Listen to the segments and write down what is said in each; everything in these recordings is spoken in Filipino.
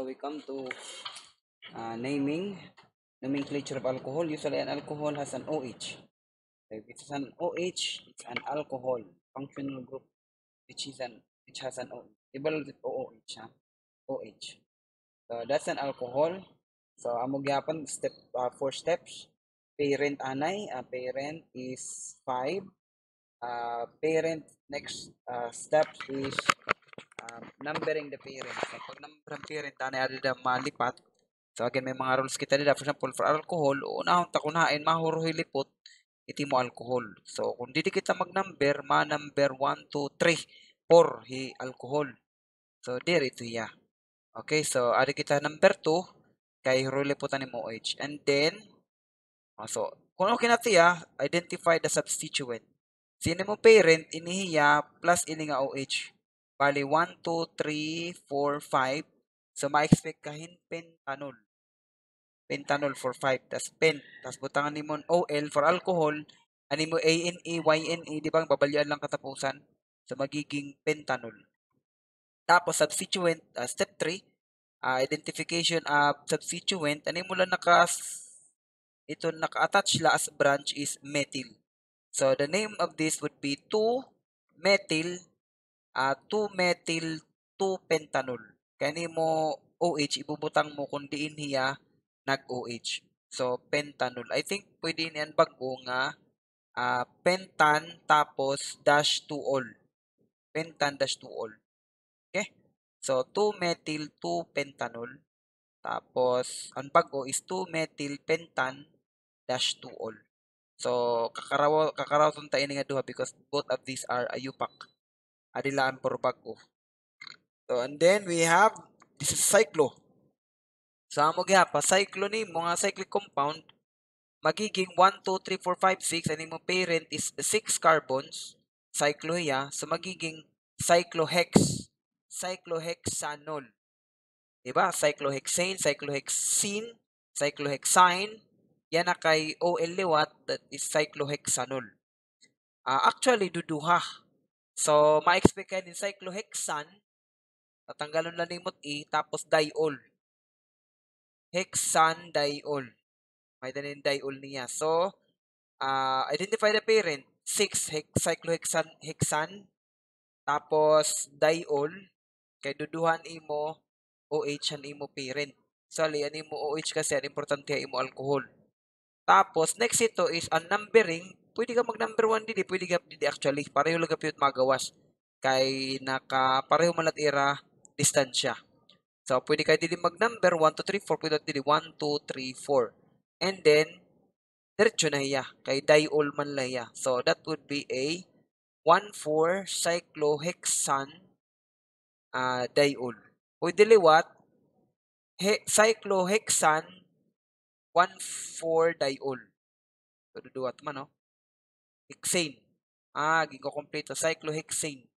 So we come to naming, nomenclature of alcohol. Usually an alcohol has an OH. So if it's an OH, it's an alcohol functional group which has an OH. Iba with OOH, ha? OH. So that's an alcohol. So amo gyapon step 4 steps. Parent anay, parent is 5. Parent next step is numbering the parent. So pag number ang parent anay ada malipat. So again may mga rules kita dito. For example, for alcohol, unahon ta kunain mahuruhi lipot iti mo alcohol. So kung didi kita mag-number, ma-number 1, 2, 3, 4 hi alcohol. So there ito ya. Okay, so ada kita number 2 kay huruli po tanim OH. And then so kung okay na tiya, identify the substituent. Sino mo parent inihiya plus ini nga OH. Bali 1, 2, 3, 4, 5. So ma-expect kahin pentanol. Pentanol for 5. Tas pen. Tas butangan ni mo OL for alcohol. Ani mo ANE, YNE, di ba? Babalyaan lang katapusan. So magiging pentanol. Tapos substituent, step 3, identification of substituent. Ano mo lang naka-attach la as branch is methyl. So the name of this would be 2-methyl 2-methyl 2-pentanol. Kani mo OH, ibubutang mo kung diin hiya nag-OH. So, pentanol. I think pwede niyan bago nga pentan tapos dash 2-ol. Pentan dash 2-ol. Okay? So, 2-methyl 2-pentanol. Tapos, ang bago is 2-methyl pentan dash 2-ol. So, kakaraw tayo nga duha because both of these are ayupak. Adilaan por bago. So, and then we have, this is cyclo. So, amo gyapa, cyclo ni mga cyclic compound, magiging 1, 2, 3, 4, 5, 6. Ano mo parent is 6 carbons. Cyclo hiya. So, magiging cyclohexanol. Diba? Cyclohexane, cyclohexene, cyclohexine. Yan na kay OL liwat, that is cyclohexanol. Actually, duduha. So, ma-expect kayo din cyclohexane, tatanggalon lang nimot tapos diol. Hexandiol. May danin diol niya. So, identify the parent. 6 cyclohexan. Tapos, diol. Kay duduhan imo OH ang imo parent. So, an imo OH kasi ang importante imo alcohol. Tapos, next ito is ang numbering. Pwede ka mag-number 1 didi. Pwede ka didi actually. Pareho lang kapiyot magawas. Kay pareho malat ira distansya. So, pwede kayo dili mag-number 1, 2, 3, 4. Pwede dili 1, 2, 3, 4. And then, diretso na hiya. Kay diol man la hiya. So, that would be a 1,4 cyclohexan diol. Pwede liwat, cyclohexan 1,4 diol. So, duduwat man, no? Hexane. Gigo kompleto. Cyclohexane.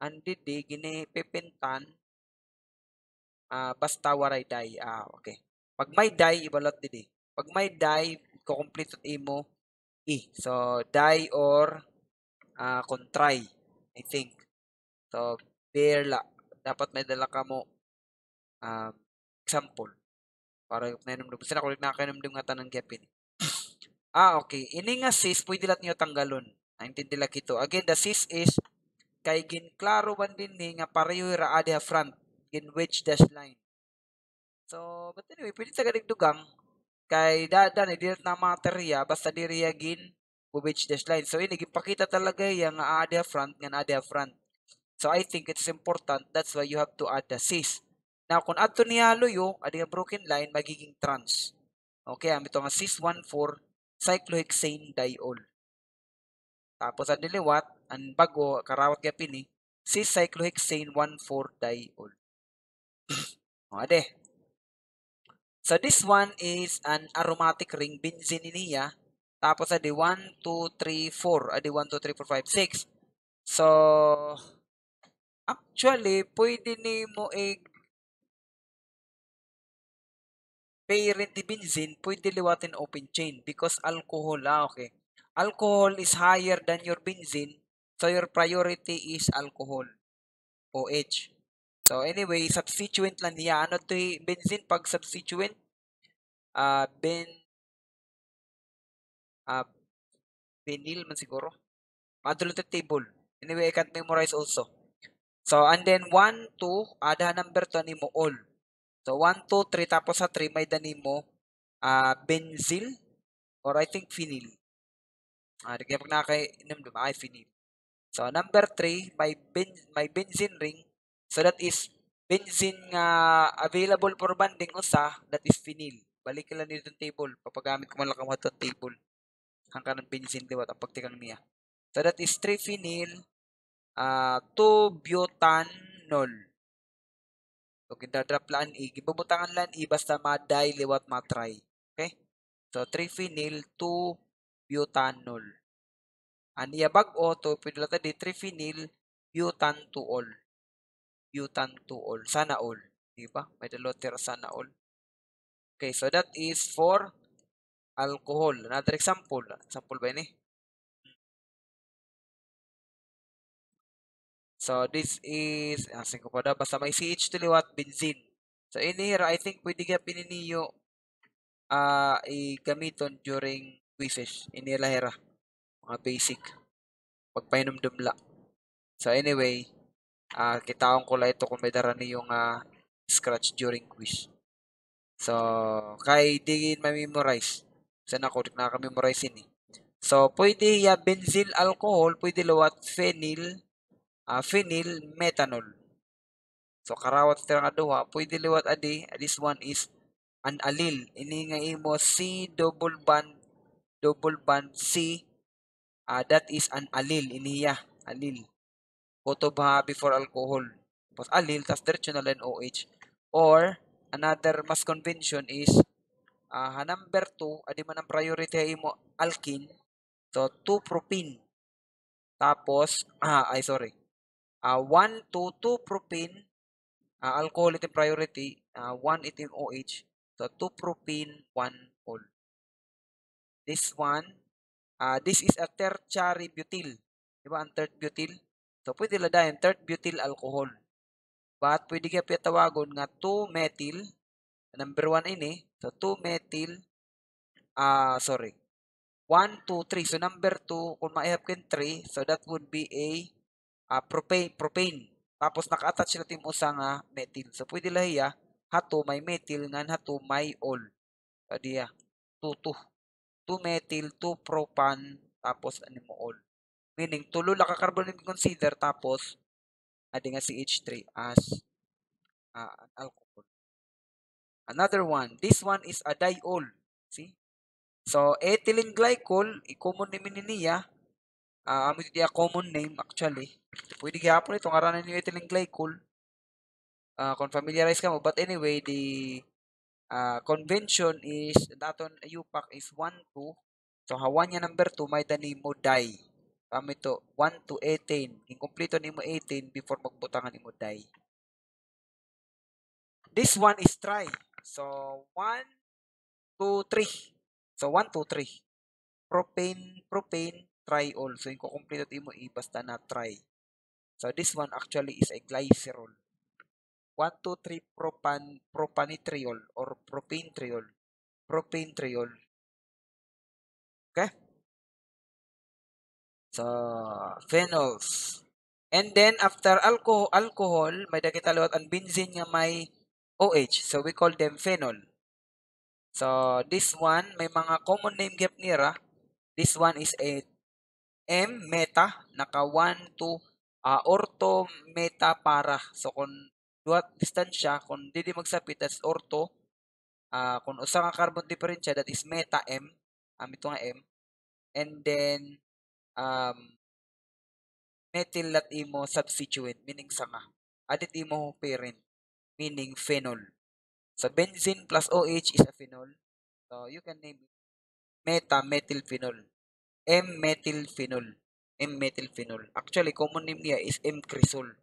Andidi, gini pepentan, basta waray die. Okay. Pag may die, ibalot didi. Pag may die, ko-complete imo So, die or contry, I think. So, berla. Dapat may dala ka mo example. Para nainom do. Basta nakulit na kainom do nga tanang gapin. Okay. Ini nga cis, pwede lat niyo tanggalon. Naintindi lang kito. Again, the cis is kay ginklaro man din ni nga pareho ra adha front gin wedge dash line. So, but anyway, pwede tagadig dugang kay dadan di na materiya basta diriya gin wedge dash line. So, ini gipakita talaga yang nga adha front nga adha front. So, I think it's important. That's why you have to add the cis. Now, kung adto niya luyo, adi nga broken line, magiging trans. Okay, ito nga cis 1,4 cyclohexane diol. Tapos, ang diliwat, ang bago, karawat gapin ni, cis cyclohexane 1,4 diol. Ade. So, this one is an aromatic ring, benzene niya. Tapos, adi 1, 2, 3, 4. Adi 1, 2, 3, 4, 5, 6. So, actually, pwede ni mo parent ni benzene, pwede liwatin open chain because alcohol, okay. Alcohol is higher than your benzene, so your priority is alcohol, OH. So anyway, substituent lang niya. Ano to benzene pag substituent? Ah, ah, vinyl man siguro. Diluted table. Anyway, I can't memorize also. So, and then 1, 2, ada number 2 ni mo all. So, 1, 2, 3, tapos sa 3, may dani mo benzyl or I think phenyl. Kaya pag nakakainom doon, ay phenyl. So, number 3, may benzene ring. So, that is benzene nga available for bonding usa, that is phenyl. Balik lang nito yung table. Papagamit ko man lang kamot yung table. Hanggang ng benzene liwat ang pagtikang niya. So, that is 3-phenyl, 2-butanol. So, kinadrop lang gibubutangan lang basta ma-di liwat ma-try. Okay? So, 3-phenyl, 2-butanol. Aniya bag-o to, pwede lang di 3-phenyl, butanol. Butanol. Sana all. Diba? May daloter sana all. Okay, so that is for alcohol. Another example. Example ba ini? So, this is, asin ko pa da, basta may CH2 liwat, benzene. So, in here, I think pwede ka pininiyo i-gamiton during quizzes. Inilahira. Mga basic. Pagpahinumdumla. So, anyway, kitaon ko lang ito kung may dara niyong scratch during quiz. So, kay di ma-memorize. Sana ako, nakaka-memorize yun eh. So, pwede benzyl alcohol, pwede liwat phenyl, methanol. So karawat tira nga duha, pwede liwat adi, this one is an allyl. Ini nga imo C double bond C, that is an allyl iniya, allyl. Photo ba before alcohol. Tapos allyl, tas diretso na lang OH. Or another mas convention is number 2, adi man ang priority imo alkene. So 2-propene. Tapos sorry. 1 to 2-propene. Alcohol ito priority, 1 ito yung OH. So, 2-propene, 1-ol. This one, this is a tertiary butyl. Diba ang third butyl? So, pwede ladayan, third butyl alcohol. But, pwede kaya pitawagon nga 2-methyl, number 1 ini. So, 2-methyl, 1, 2, 3. So, number 2, kung ma-have kin 3, so that would be a propane. Tapos naka-attach sila tim usa nga methyl. So pwede lahiya hato may methyl ngan hato may ol. So diya 2 2 2 methyl 2 propan tapos ano mo ol. Meaning tulo la ka carbon ni consider tapos adi nga CH3 as an alcohol. Another one, this one is a diol. See? So ethylene glycol, i-common name niya. Amo iti common name actually. Pwede gyapon ito ngaranan ni ethylene glycol. Kung familiarize ka mo. But anyway, the convention is daton UPAC is 1 2. So hawan niya number 2 may dani mo die. Kami to 1 to 18. Inkompleto nimo 18 before magbutangan nimo die. This one is try. So 1 2 3. So 1 2 3. Propane, triol. So inkompleto nimo basta na try. So this one actually is a glycerol. 1, 2, 3 propanitriol or propanetriol. Propanetriol. Okay? So, phenols. And then, after alcohol, may dakita liwat ang benzene nga may OH. So, we call them phenol. So, this one, may mga common name gap nira. This one is a M-meta. Naka 1, 2, ortho, meta, para. So, kung duat distansya, kung di magsapit, that's ortho. Kung usa nga carbon differential, that is meta M. Ito nga M. And then, methyl lat imo substituent, meaning sanga. Adit imo parent, meaning phenol. So, benzene plus OH is a phenol. So, you can name it meta-methylphenol. M-methylphenol. M-methylphenol. Actually, common name niya is M-cresol.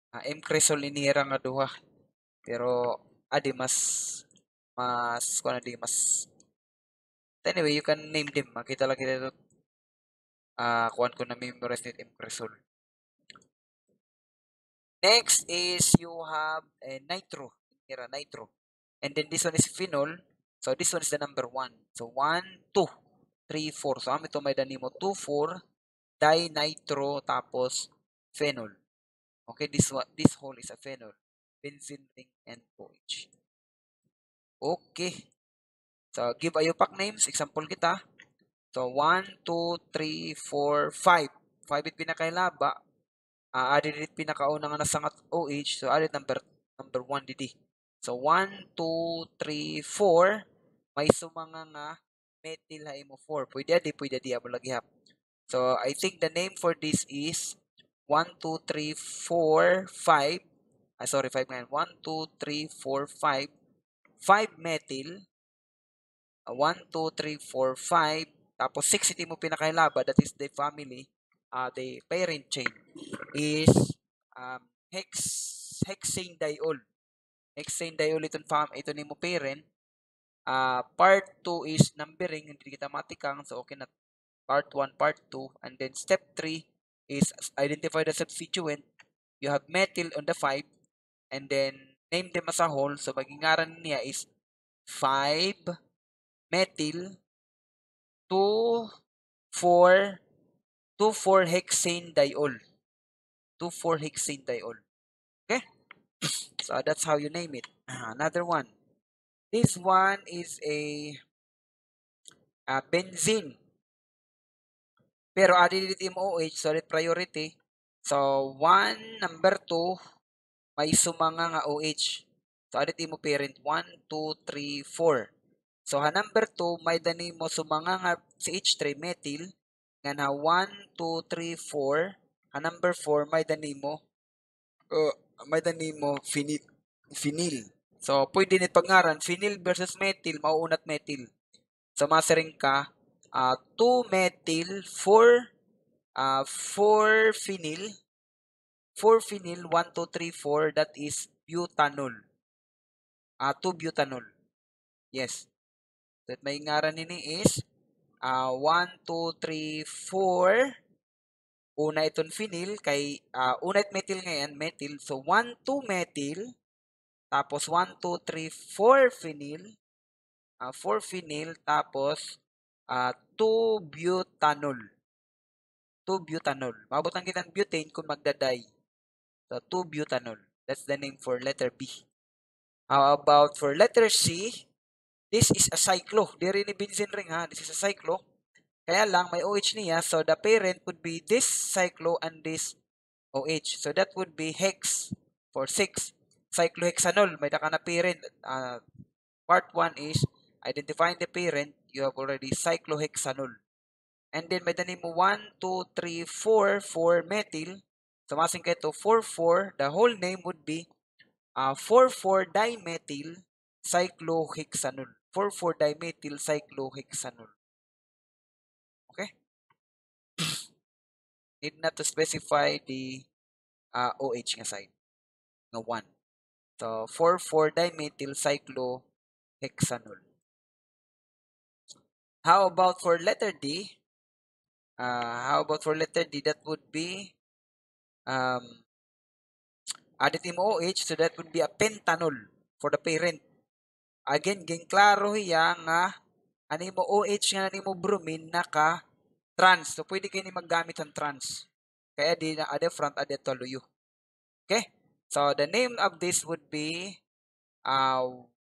M-cresol inira nga duha. Pero, adi anyway, you can name them. Makita lang kita ito. Kuhan ko na memorize nito M-cresol. Next is you have a nitro. Here, nitro. And then this one is phenol. So this one is the number 1. So 1, 2, 3, 4. So ito may dani mo 2, 4, dinitro, tapos phenol. Okay, this whole is a phenol. Benzene ring and OH. Okay. So give a UPAC names. Example kita. So 1, 2, 3, 4, 5. 5 it pinakailaba. Added it pinakauna nga nasangat OH. So added number 1 didi. So 1, 2, 3, 4. May sumanga nga methyl ha mo 4. Pwede adi abalagihap. So I think the name for this is 1, 2, 3, 4, 5. Sorry, 5 nga. 1, 2, 3, 4, 5. 5 methyl. 1, 2, 3, 4, 5. Tapos 6 iti mo pinakailaba. That is the family. The parent chain is hexane diol. Hexane diol ito nimo parent. Part 2 is numbering, hindi kita matikang, so okay na part 1, part 2, and then step 3 is identify the substituent. You have methyl on the 5, and then name them as a whole. So maging niya is 5 methyl 2 4 hexane diol. 2,4 hexane diol. Okay? So that's how you name it. Another one. This one is a benzene. Pero added it MOH, solid priority. So 1, number 2, may sumanga nga OH. So added mo parent 1, 2, 3, 4. So ha number 2, may dani mo sumanga nga CH3 methyl. Nga na 1, 2, 3, 4. Ha number 4, may dani mo phenyl. So pwede nit pangaran phenyl versus methyl, mauunat methyl. So masering ka 2 methyl 4 phenyl 1, 2, 3, 4, that is butanol. 2 butanol. Yes. So may ngaran nini is 1, 2, 3, 4. Una itong phenyl kay una it methyl ngayon, methyl. So 1, 2 methyl, tapos 1, 2, 3, 4 phenyl. 4 phenyl, tapos 2 butanol. 2 butanol. Mabot ang kitang butane kung magdaday. So 2 butanol. That's the name for letter B. How about for letter C? This is a cyclo. Di rin ni benzene ring ha. This is a cyclo. Kaya lang may OH niya. So the parent would be this cyclo and this OH. So that would be hex for 6. Cyclohexanol. May daka na parent. Part 1 is identifying the parent. You have already cyclohexanol. And then may dani mo 1, 2, 3, 4, 4 methyl. So masing kayo to 4, 4. The whole name would be 4,4 dimethyl cyclohexanol. 4,4 dimethyl cyclohexanol. Okay? Need not to specify the OH nga side. Nga 1. So 4,4 dimethyl cyclohexanol. How about for letter D? That would be added mo OH, so that would be a pentanol for the parent. Again, klaro hiya nga ano mo OH nga ni mo bromine naka trans. So pwede kayo ni maggamit ng trans. Kaya di na ada front ada toluyo. Okay? So the name of this would be 1,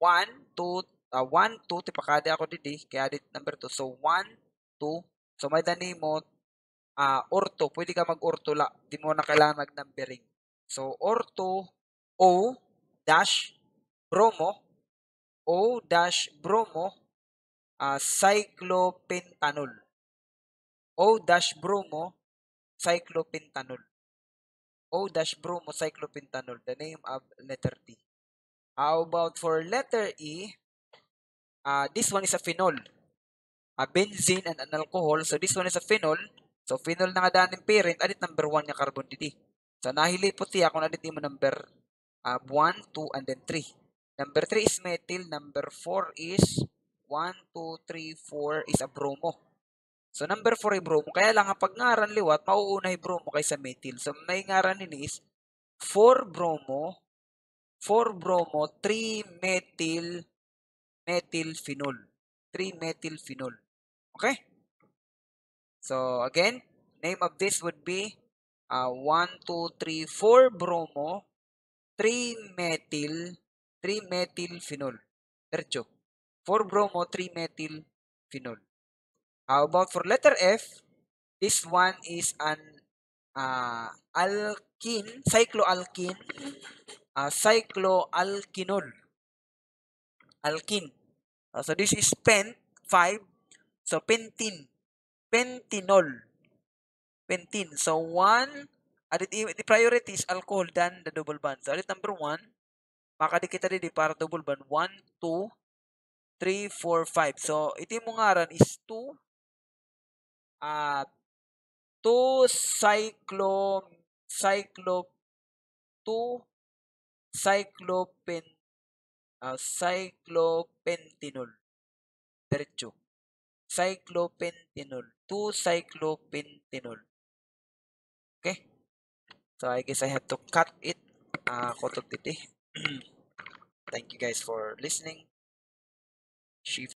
2 tipakada ako didi kaya dit number 2. So 1, 2. So may dani mo orto, pwede ka mag-orto la. Di mo na kailangan mag-numbering. So orto O dash bromo cyclopentanol. O-bromo cyclopentanol. O-bromo cyclopentanol, the name of letter D. How about for letter E? This one is a phenol. Benzene and an alcohol. So this one is a phenol. So phenol na nga daning parent, adit number 1 nga carbon didi. So nahilipot siya kung adit mo number 1, 2, and then 3. Number 3 is methyl. Number 4 is 1, 2, 3, 4 is a bromo. So number 4 ay bromo. Kaya lang ang pag ngaran liwat, mauuna ay bromo kaysa methyl. So may ngaran nini is 4-bromo, 3-methyl-methylphenol. 3-methylphenol. Okay? So, again, name of this would be 1, 2, 3, 4-bromo, 3-methylphenol. Diretso. 4-bromo, 3-methylphenol. How about for letter F? This one is an alkene, cycloalkene, cycloalkinol. Alkene. So this is pent, 5. So pentene. Pentinol. Pentene. So 1, the priority is alcohol than the double bond. So alit number 1, makadikit na din para double bond. 1, 2, 3, 4, 5. So ito yung ngaran is 2, 2 cyclopentinol. Diretso. Cyclopentinol. 2-cyclopentinol. Okay? So I guess I have to cut it. Kotok titi. Thank you guys for listening. Shift